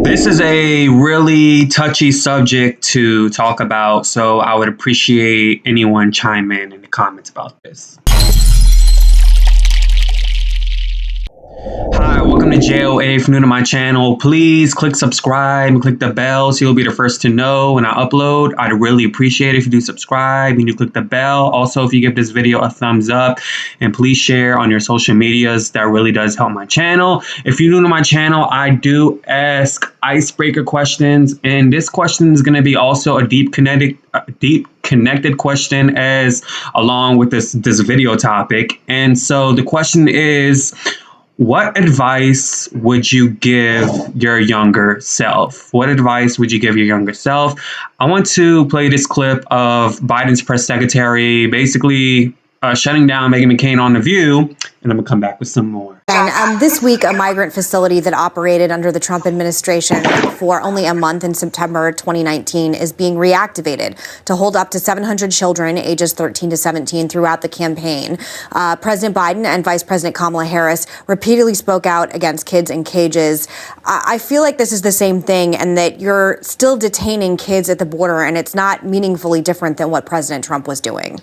This is a really touchy subject to talk about, so I would appreciate anyone chime in the comments about this. Hi, welcome to JOA. If you're new to my channel, please click subscribe and click the bell so you'll be the first to know when I upload. I'd really appreciate it if you do subscribe and you click the bell. Also, if you give this video a thumbs up and please share on your social medias, that really does help my channel. If you're new to my channel, I do ask icebreaker questions, and this question is going to be also a deep connected question as along with this video topic. And so the question is, what advice would you give your younger self? What advice would you give your younger self? I want to play this clip of Biden's press secretary basically shutting down Meghan McCain on The View, and I'm going to come back with some more. And this week, a migrant facility that operated under the Trump administration for only a month in September 2019 is being reactivated to hold up to 700 children ages 13 to 17 throughout the campaign. President Biden and Vice President Kamala Harris repeatedly spoke out against kids in cages. I feel like this is the same thing, and that you're still detaining kids at the border, and it's not meaningfully different than what President Trump was doing.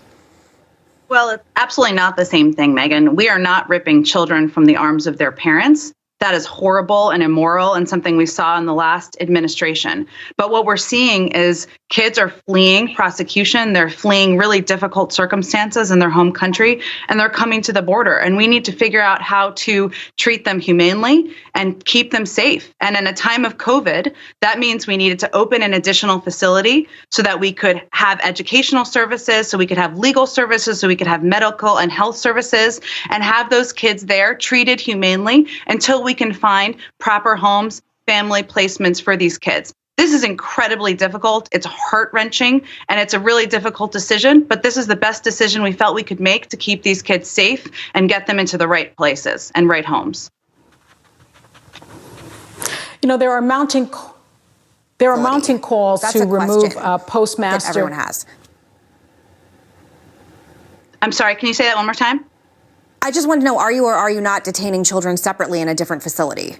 Well, it's absolutely not the same thing, Megan. We are not ripping children from the arms of their parents. That is horrible and immoral and something we saw in the last administration. But what we're seeing is kids are fleeing prosecution. They're fleeing really difficult circumstances in their home country, and they're coming to the border. And we need to figure out how to treat them humanely and keep them safe. And in a time of COVID, that means we needed to open an additional facility so that we could have educational services, so we could have legal services, so we could have medical and health services, and have those kids there treated humanely until we can find proper homes, family placements for these kids. This is incredibly difficult. It's heart-wrenching, and it's a really difficult decision, but this is the best decision we felt we could make to keep these kids safe and get them into the right places and right homes. You know, there are mounting calls to remove postmaster. Everyone has. I'm sorry, can you say that one more time? I just want to know, are you or are you not detaining children separately in a different facility?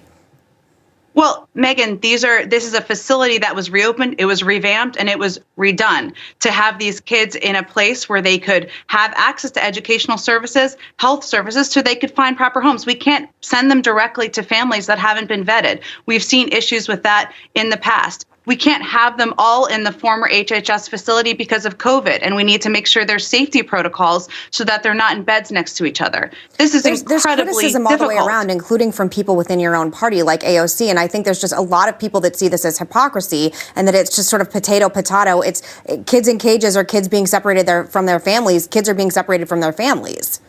Well, Megan, this is a facility that was reopened, it was revamped, and it was redone to have these kids in a place where they could have access to educational services, health services, so they could find proper homes. We can't send them directly to families that haven't been vetted. We've seen issues with that in the past. We can't have them all in the former HHS facility because of COVID, and we need to make sure there's safety protocols so that they're not in beds next to each other. This is incredibly There's criticism all the way around, including from people within your own party like AOC, and I think there's just a lot of people that see this as hypocrisy and that it's just sort of potato. It's kids in cages or kids being separated from their families. Kids are being separated from their families.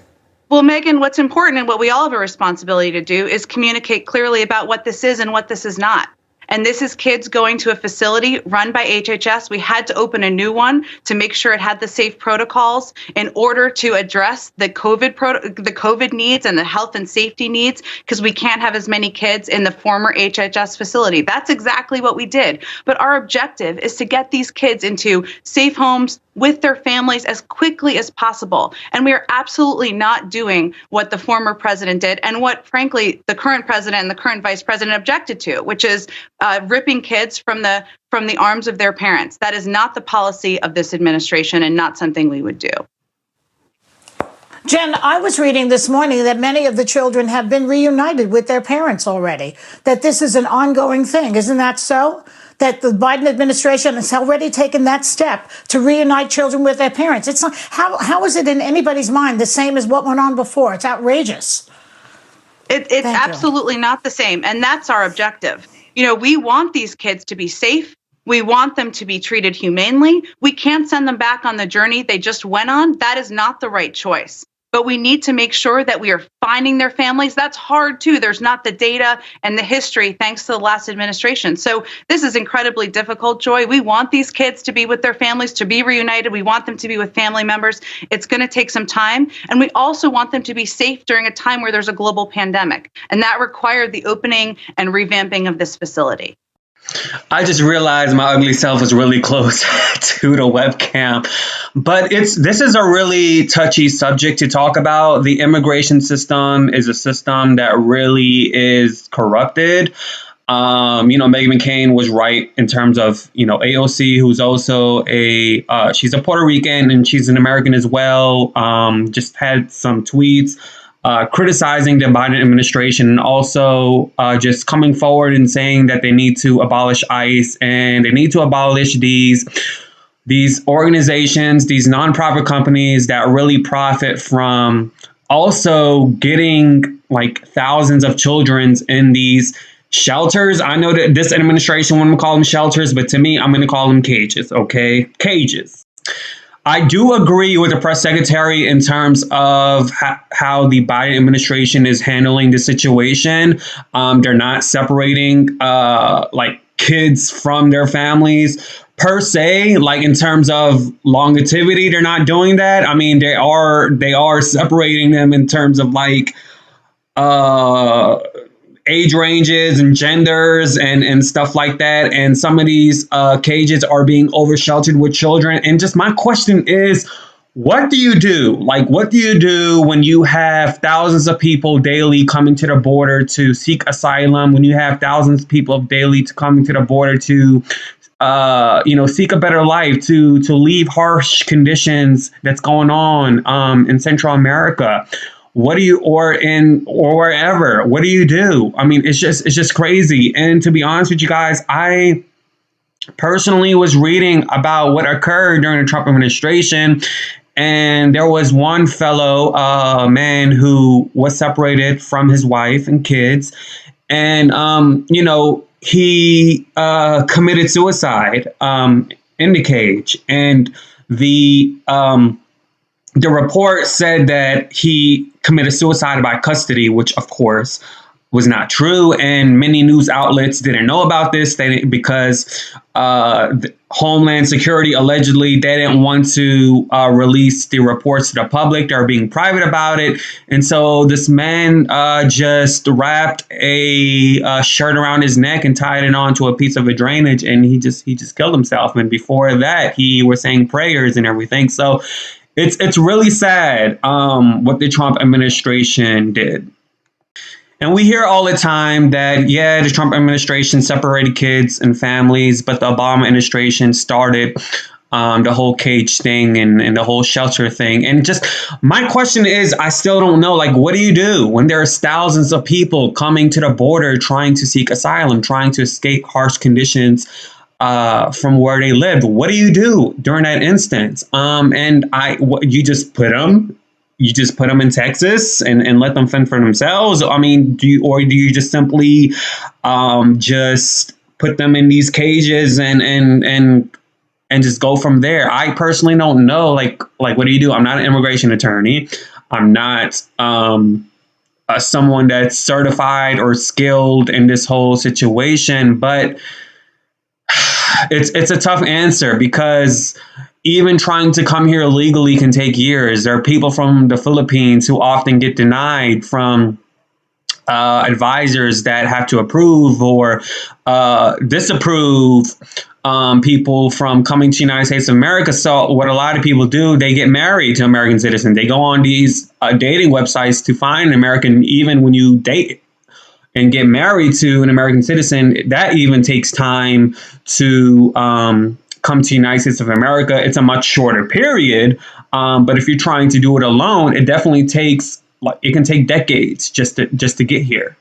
Well, Megan, what's important and what we all have a responsibility to do is communicate clearly about what this is and what this is not. And this is kids going to a facility run by HHS. We had to open a new one to make sure it had the safe protocols in order to address the COVID needs and the health and safety needs, because we can't have as many kids in the former HHS facility. That's exactly what we did. But our objective is to get these kids into safe homes with their families as quickly as possible. And we are absolutely not doing what the former president did and what, frankly, the current president and the current vice president objected to, which is ripping kids from the arms of their parents. That is not the policy of this administration and not something we would do. Jen, I was reading this morning that many of the children have been reunited with their parents already, that this is an ongoing thing. Isn't that so? That the Biden administration has already taken that step to reunite children with their parents. It's not, how is it in anybody's mind the same as what went on before? It's outrageous. It's absolutely not the same. And that's our objective. You know, we want these kids to be safe. We want them to be treated humanely. We can't send them back on the journey they just went on. That is not the right choice. But we need to make sure that we are finding their families. That's hard, too. There's not the data and the history, thanks to the last administration. So this is incredibly difficult, Joy. We want these kids to be with their families, to be reunited. We want them to be with family members. It's going to take some time. And we also want them to be safe during a time where there's a global pandemic. And that required the opening and revamping of this facility. I just realized my ugly self was really close to the webcam. But this is a really touchy subject to talk about. The immigration system is a system that really is corrupted. Meghan McCain was right in terms of, AOC, who's also she's a Puerto Rican and she's an American as well. Just had some tweets criticizing the Biden administration and also just coming forward and saying that they need to abolish ICE and they need to abolish these organizations, these nonprofit companies that really profit from also getting like thousands of children in these shelters. I know that this administration wouldn't call them shelters, but to me, I'm going to call them cages, okay? Cages. I do agree with the press secretary in terms of how the Biden administration is handling the situation. They're not separating like kids from their families per se, like in terms of longevity. They're not doing that. I mean, they are separating them in terms of like age ranges and genders and stuff like that. And some of these cages are being over sheltered with children. And just my question is, what do you do? Like, what do you do when you have thousands of people daily coming to the border to seek asylum, when you have thousands of people daily coming to the border to seek a better life, to leave harsh conditions that's going on in Central America? What do you, or wherever, what do you do? I mean, it's just crazy. And to be honest with you guys, I personally was reading about what occurred during the Trump administration. And there was one fellow man who was separated from his wife and kids. And, he committed suicide in the cage. And the report said that he committed suicide by custody, which of course was not true. And many news outlets didn't know about this because the Homeland Security allegedly they didn't want to release the reports to the public. They're being private about it. And so this man just wrapped a shirt around his neck and tied it onto a piece of a drainage, and he just killed himself. And before that, he was saying prayers and everything. So it's really sad what the Trump administration did. And we hear all the time that, the Trump administration separated kids and families, but the Obama administration started the whole cage thing and the whole shelter thing. And just my question is, I still don't know, like, what do you do when there's thousands of people coming to the border trying to seek asylum, trying to escape harsh conditions from where they lived? What do you do during that instance? You just put them in Texas and let them fend for themselves? I mean, do you just simply just put them in these cages and just go from there? I personally don't know. Like what do you do? I'm not an immigration attorney. I'm not someone that's certified or skilled in this whole situation, but it's a tough answer because even trying to come here legally can take years. There are people from the Philippines who often get denied from advisors that have to approve or disapprove people from coming to the United States of America. So what a lot of people do, they get married to American citizens. They go on these dating websites to find an American. Even when you date and get married to an American citizen, that even takes time to come to the United States of America. It's a much shorter period. But if you're trying to do it alone, it definitely can take decades just to get here.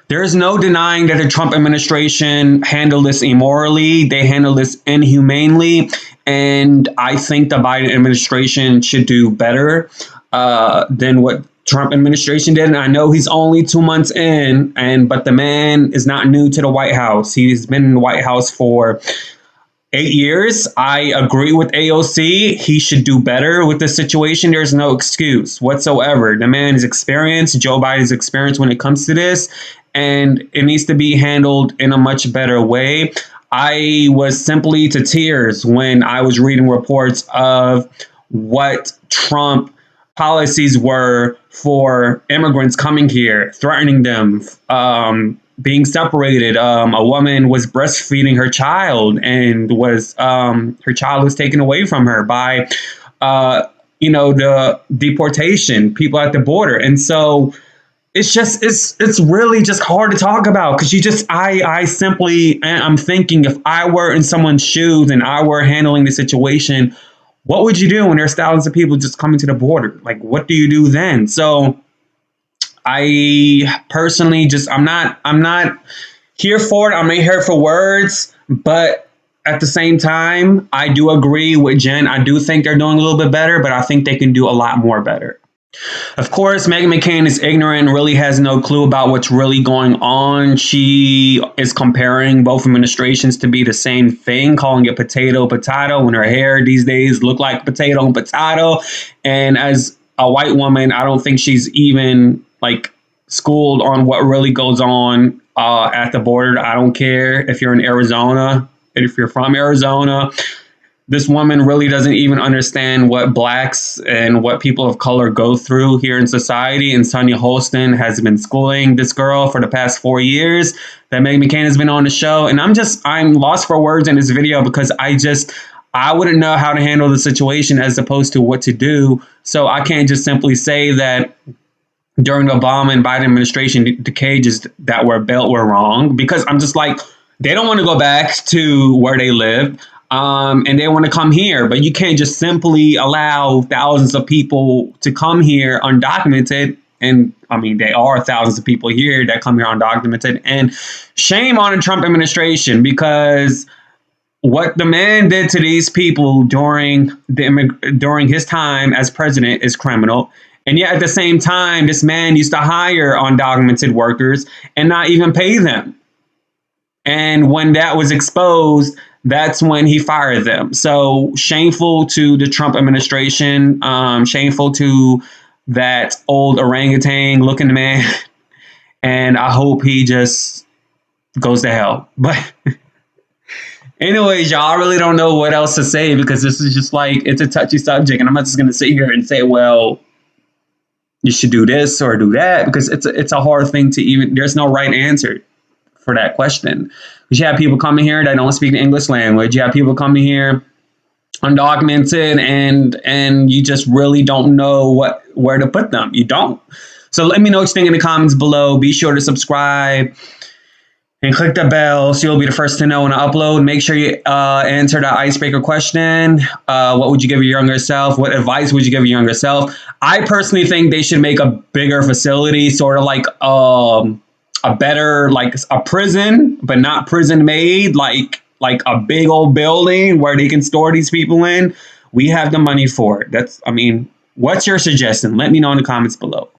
There is no denying that the Trump administration handled this immorally. They handled this inhumanely. And I think the Biden administration should do better than what Trump administration did. And I know he's only 2 months in, but the man is not new to the White House. He's been in the White House for 8 years. I agree with AOC. He should do better with this situation. There's no excuse whatsoever. The man is experienced. Joe Biden's experienced when it comes to this, and it needs to be handled in a much better way. I was simply to tears when I was reading reports of what Trump policies were for immigrants coming here, threatening them, being separated. A woman was breastfeeding her child and her child was taken away from her by, the deportation, people at the border. And so it's really just hard to talk about because I simply I'm thinking if I were in someone's shoes and I were handling the situation, what would you do when there's thousands of people just coming to the border? Like, what do you do then? So I personally just I'm not here for it. I'm not here for words, but at the same time, I do agree with Jen. I do think they're doing a little bit better, but I think they can do a lot more better. Of course, Meghan McCain is ignorant and really has no clue about what's really going on. She is comparing both administrations to be the same thing, calling it potato when her hair these days look like potato and potato. And as a white woman, I don't think she's even like schooled on what really goes on at the border. I don't care if you're in Arizona, if you're from Arizona. This woman really doesn't even understand what blacks and what people of color go through here in society. And Sonia Holston has been schooling this girl for the past 4 years that Meghan McCain has been on the show. And I'm lost for words in this video because I wouldn't know how to handle the situation as opposed to what to do. So I can't just simply say that during the Obama and Biden administration, the cages that were built were wrong, because I'm just like, they don't want to go back to where they lived. And they want to come here, but you can't just simply allow thousands of people to come here undocumented. And I mean, there are thousands of people here that come here undocumented. And shame on the Trump administration, because what the man did to these people during his time as president is criminal. And yet at the same time, this man used to hire undocumented workers and not even pay them. And when that was exposed, that's when he fired them. So shameful to the Trump administration, shameful to that old orangutan looking man. And I hope he just goes to hell. But anyways, y'all, I really don't know what else to say, because this is just like, it's a touchy subject. And I'm not just going to sit here and say, well, you should do this or do that, because it's a hard thing to even, there's no right answer for that question. Because you have people coming here that don't speak the English language. You have people coming here undocumented, and you just really don't know where to put them. You don't. So let me know what you think in the comments below. Be sure to subscribe and click the bell so you'll be the first to know when I upload. Make sure you answer the icebreaker question. What would you give your younger self? What advice would you give your younger self? I personally think they should make a bigger facility, sort of like a better, like a prison, but not prison made, like a big old building where they can store these people in. We have the money for it. What's your suggestion? Let me know in the comments below.